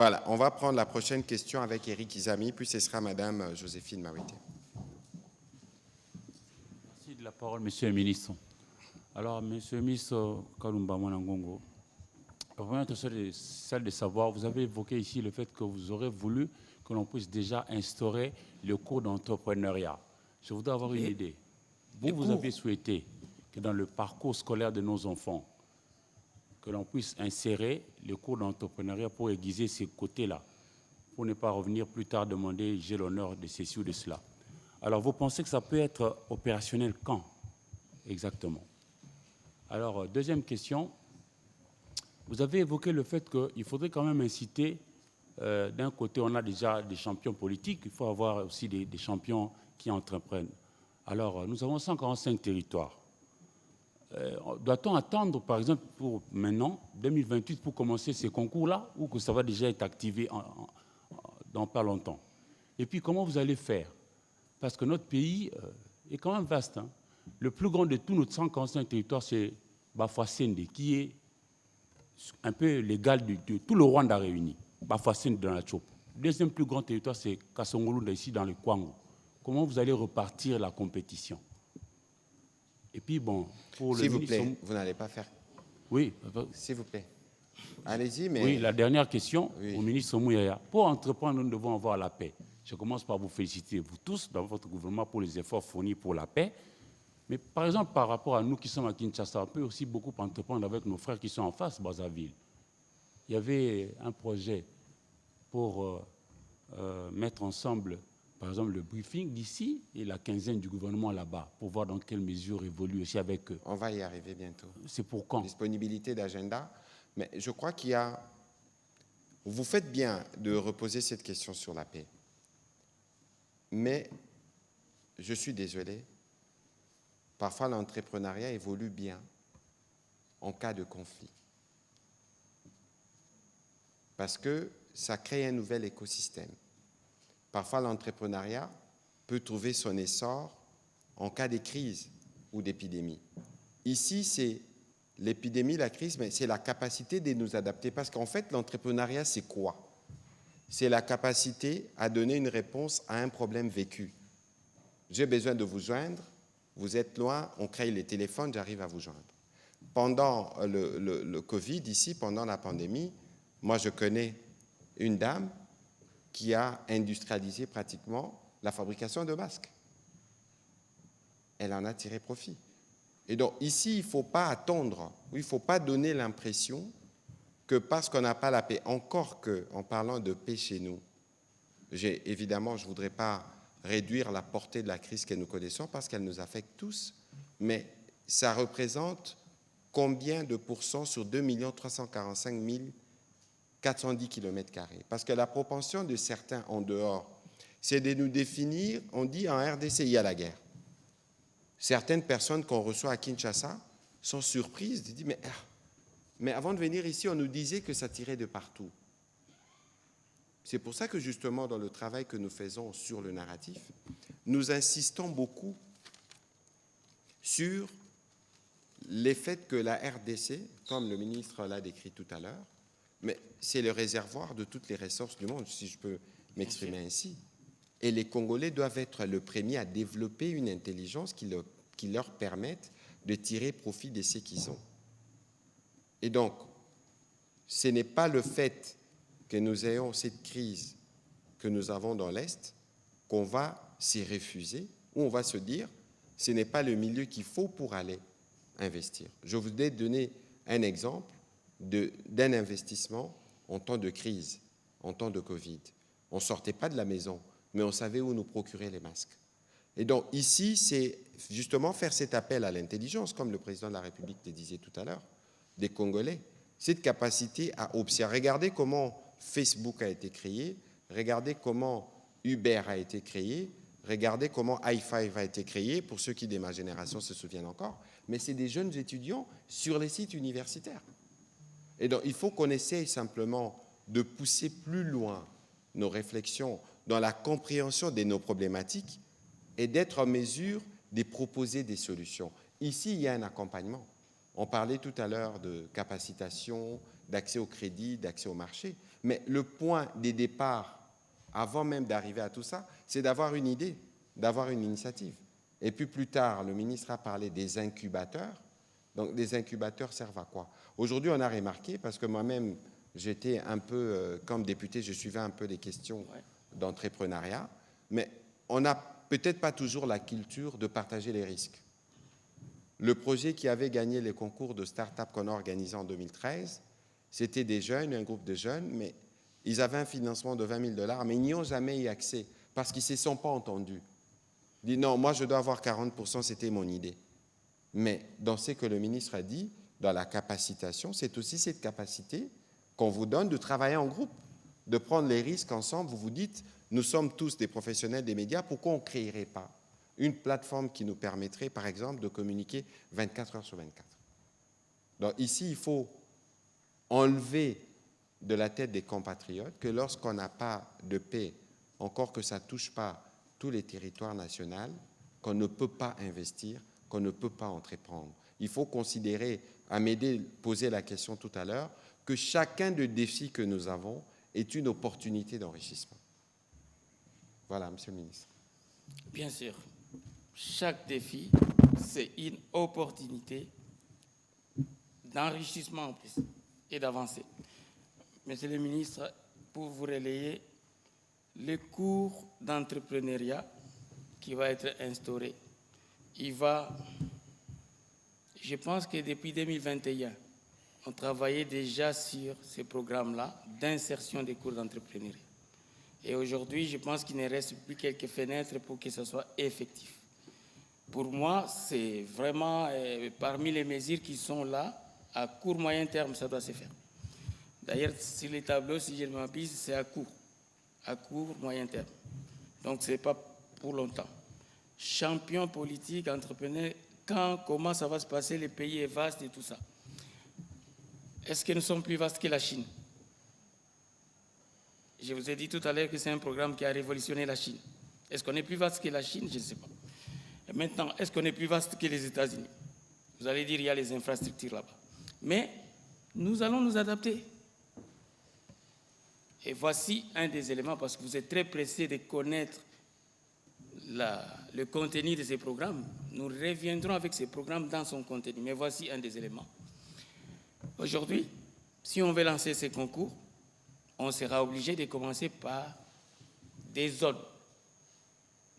Voilà, on va prendre la prochaine question avec Eric Izami, puis ce sera Madame Joséphine Mawete. Merci de la parole, Monsieur le ministre. Alors, Monsieur le ministre Kalumba Mwanangongo, la première question est celle de savoir, vous avez évoqué ici le fait que vous aurez voulu que l'on puisse déjà instaurer le cours d'entrepreneuriat. Je voudrais avoir une idée. Vous avez souhaité que dans le parcours scolaire de nos enfants, que l'on puisse insérer le cours d'entrepreneuriat pour aiguiser ces côtés-là, pour ne pas revenir plus tard demander j'ai l'honneur de ceci ou de cela. Alors, vous pensez que ça peut être opérationnel quand exactement? Alors, deuxième question, vous avez évoqué le fait qu'il faudrait quand même inciter, d'un côté, on a déjà des champions politiques, il faut avoir aussi des champions qui entreprennent. Alors, nous avons 145 territoires. Doit-on attendre, par exemple, pour maintenant, 2028, pour commencer ces concours-là, ou que ça va déjà être activé dans pas longtemps? Et puis, comment vous allez faire? Parce que notre pays est quand même vaste. Hein. Le plus grand de tous nos 145 territoires, c'est Bafouassende, qui est un peu l'égal de tout le Rwanda réuni. Bafouassende dans la Tchop. Le deuxième plus grand territoire, c'est Kassongolunda, ici dans le Kwango. Comment vous allez repartir la compétition? Et puis, bon, pour le ministre... S'il vous plaît, vous n'allez pas faire... Oui. S'il vous plaît. Allez-y, mais... Oui, la dernière question au ministre Mouyaya. Pour entreprendre, nous devons avoir la paix. Je commence par vous féliciter, vous tous, dans votre gouvernement, pour les efforts fournis pour la paix. Mais par exemple, par rapport à nous qui sommes à Kinshasa, on peut aussi beaucoup entreprendre avec nos frères qui sont en face, Brazzaville. Il y avait un projet pour mettre ensemble, par exemple, le briefing d'ici et la quinzaine du gouvernement là-bas, pour voir dans quelle mesure évolue aussi avec eux. On va y arriver bientôt. C'est pour quand? Disponibilité d'agenda. Mais je crois qu'il y a... Vous faites bien de reposer cette question sur la paix. Mais je suis désolé, parfois l'entrepreneuriat évolue bien en cas de conflit. Parce que ça crée un nouvel écosystème. Parfois l'entrepreneuriat peut trouver son essor en cas de crise ou d'épidémie. Ici, c'est l'épidémie, la crise, mais c'est la capacité de nous adapter. Parce qu'en fait, l'entrepreneuriat, c'est quoi? C'est la capacité à donner une réponse à un problème vécu. J'ai besoin de vous joindre, vous êtes loin, on crée les téléphones, j'arrive à vous joindre. Pendant le Covid, ici, pendant la pandémie, moi je connais une dame qui a industrialisé pratiquement la fabrication de masques. Elle en a tiré profit. Et donc ici, il ne faut pas attendre, il ne faut pas donner l'impression que parce qu'on n'a pas la paix, encore qu'en parlant de paix chez nous, évidemment, je ne voudrais pas réduire la portée de la crise que nous connaissons parce qu'elle nous affecte tous, mais ça représente combien de pourcents sur 2 345 410 km²? Parce que la propension de certains en dehors, c'est de nous définir, on dit en RDC, il y a la guerre. Certaines personnes qu'on reçoit à Kinshasa sont surprises, ils disent mais avant de venir ici, on nous disait que ça tirait de partout. C'est pour ça que justement, dans le travail que nous faisons sur le narratif, nous insistons beaucoup sur les faits que la RDC, comme le ministre l'a décrit tout à l'heure, mais c'est le réservoir de toutes les ressources du monde, si je peux m'exprimer ainsi. Et les Congolais doivent être le premier à développer une intelligence qui leur permette de tirer profit de ce qu'ils ont. Et donc, ce n'est pas le fait que nous ayons cette crise que nous avons dans l'Est qu'on va s'y refuser ou on va se dire ce n'est pas le milieu qu'il faut pour aller investir. Je voudrais donner un exemple d'un investissement en temps de crise, en temps de Covid. On ne sortait pas de la maison, mais on savait où nous procurer les masques. Et donc ici, c'est justement faire cet appel à l'intelligence, comme le président de la République le disait tout à l'heure, des Congolais, cette capacité à observer. Regardez comment Facebook a été créé, regardez comment Uber a été créé, regardez comment i5 a été créé, pour ceux qui de ma génération se souviennent encore, mais c'est des jeunes étudiants sur les sites universitaires. Et donc il faut qu'on essaye simplement de pousser plus loin nos réflexions dans la compréhension de nos problématiques et d'être en mesure de proposer des solutions. Ici, il y a un accompagnement. On parlait tout à l'heure de capacitation, d'accès au crédit, d'accès au marché. Mais le point des départs, avant même d'arriver à tout ça, c'est d'avoir une idée, d'avoir une initiative. Et puis plus tard, le ministre a parlé des incubateurs. Donc les incubateurs servent à quoi? Aujourd'hui, on a remarqué, parce que moi-même, j'étais un peu, comme député, je suivais un peu les questions d'entrepreneuriat, mais on n'a peut-être pas toujours la culture de partager les risques. Le projet qui avait gagné les concours de start-up qu'on a organisé en 2013, c'était des jeunes, un groupe de jeunes, mais ils avaient un financement de 20 000 $, mais ils n'y ont jamais eu accès parce qu'ils ne se sont pas entendus. Ils disent non, moi je dois avoir 40%, c'était mon idée. Mais dans ce que le ministre a dit, dans la capacitation, c'est aussi cette capacité qu'on vous donne de travailler en groupe, de prendre les risques ensemble. Vous vous dites, nous sommes tous des professionnels des médias, pourquoi on ne créerait pas une plateforme qui nous permettrait, par exemple, de communiquer 24 heures sur 24. Donc ici, il faut enlever de la tête des compatriotes que lorsqu'on n'a pas de paix, encore que ça ne touche pas tous les territoires nationaux, qu'on ne peut pas investir, qu'on ne peut pas entreprendre. Il faut considérer, Amédée posait la question tout à l'heure, que chacun des défis que nous avons est une opportunité d'enrichissement. Voilà, Monsieur le ministre. Bien sûr. Chaque défi, c'est une opportunité d'enrichissement en plus et d'avancer. Monsieur le ministre, pour vous relayer, le cours d'entrepreneuriat qui va être instauré, je pense que depuis 2021, on travaillait déjà sur ce programme-là d'insertion des cours d'entrepreneuriat. Et aujourd'hui, je pense qu'il ne reste plus quelques fenêtres pour que ce soit effectif. Pour moi, c'est vraiment parmi les mesures qui sont là, à court, moyen terme, ça doit se faire. D'ailleurs, sur les tableaux, si je ne m'abuse, c'est à court, moyen terme. Donc, ce n'est pas pour longtemps. Champion politique, entrepreneur, comment ça va se passer, le pays est vaste et tout ça. Est-ce que nous sommes plus vastes que la Chine? Je vous ai dit tout à l'heure que c'est un programme qui a révolutionné la Chine. Est-ce qu'on est plus vaste que la Chine? Je ne sais pas. Et maintenant, est-ce qu'on est plus vaste que les États-Unis? Vous allez dire qu'il y a les infrastructures là-bas. Mais nous allons nous adapter. Et voici un des éléments, parce que vous êtes très pressé de connaître le contenu de ces programmes. Nous reviendrons avec ces programmes dans son contenu. Mais voici un des éléments. Aujourd'hui, si on veut lancer ces concours, on sera obligé de commencer par des zones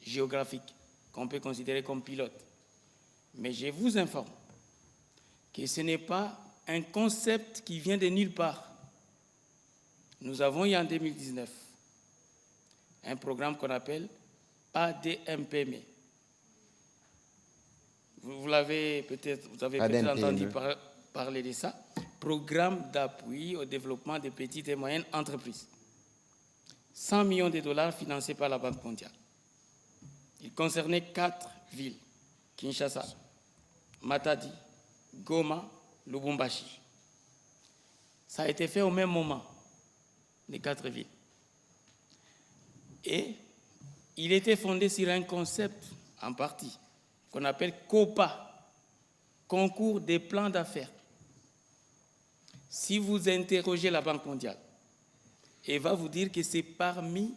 géographiques qu'on peut considérer comme pilotes. Mais je vous informe que ce n'est pas un concept qui vient de nulle part. Nous avons eu en 2019 un programme qu'on appelle ADMPME. Vous avez peut-être entendu parler de ça. Programme d'appui au développement des petites et moyennes entreprises. 100 millions de dollars financés par la Banque mondiale. Il concernait 4 villes, Kinshasa, Matadi, Goma, Lubumbashi. Ça a été fait au même moment, les 4 villes. Et il était fondé sur un concept, en partie, qu'on appelle COPA, Concours des plans d'affaires. Si vous interrogez la Banque mondiale, elle va vous dire que c'est parmi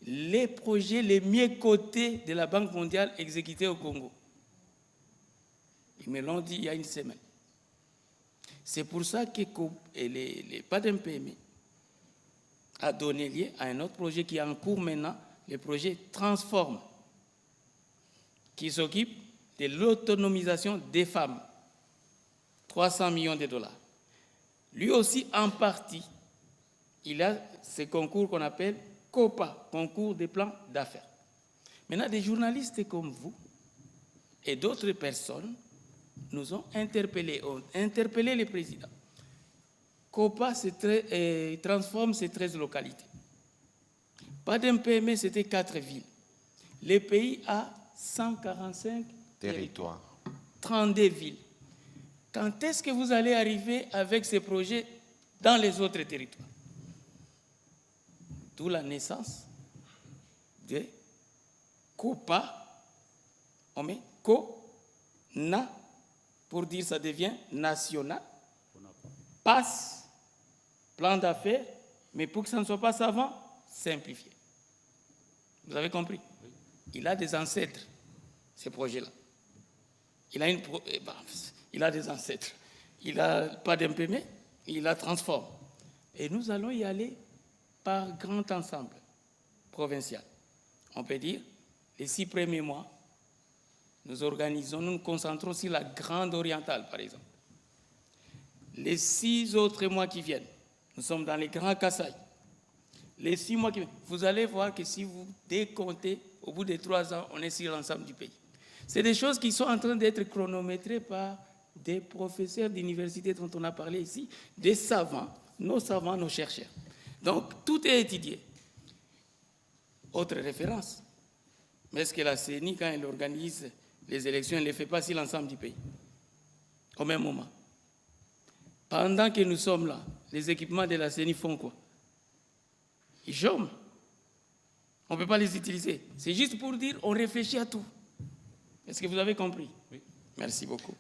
les projets les mieux cotés de la Banque mondiale exécutés au Congo. Ils me l'ont dit il y a une semaine. C'est pour ça que les PADMPME a donné lieu à un autre projet qui est en cours maintenant, le projet Transform, qui s'occupe de l'autonomisation des femmes. 300 millions de dollars. Lui aussi, en partie, il a ce concours qu'on appelle COPA, Concours des plans d'affaires. Maintenant, des journalistes comme vous et d'autres personnes nous ont interpellé le président. COPA, Transform, c'est 13 localités. PADMPME, c'était 4 villes. Le pays a 145 territoires, 32 villes. Quand est-ce que vous allez arriver avec ces projets dans les autres territoires? D'où la naissance de COPA, on met CONA, pour dire ça devient national, PAS, plan d'affaires, mais pour que ça ne soit pas savant, simplifié. Vous avez compris? Il a des ancêtres, ces projets-là. Il a des ancêtres. Il n'a pas d'imprimé, il la transforme. Et nous allons y aller par grand ensemble provincial. On peut dire, les 6 premiers mois, nous organisons, nous nous concentrons sur la Grande Orientale, par exemple. Les 6 autres mois qui viennent, nous sommes dans les Grands Kasaï. Les 6 mois qui viennent, vous allez voir que si vous décomptez, au bout de 3 ans, on est sur l'ensemble du pays. C'est des choses qui sont en train d'être chronométrées par des professeurs d'université dont on a parlé ici, des savants, nos chercheurs. Donc, tout est étudié. Autre référence. Mais est-ce que la CENI, quand elle organise les élections, elle ne les fait pas sur l'ensemble du pays, au même moment? Pendant que nous sommes là, les équipements de la CENI font quoi? Ils chôment. On ne peut pas les utiliser. C'est juste pour dire, on réfléchit à tout. Est-ce que vous avez compris? Oui. Merci beaucoup.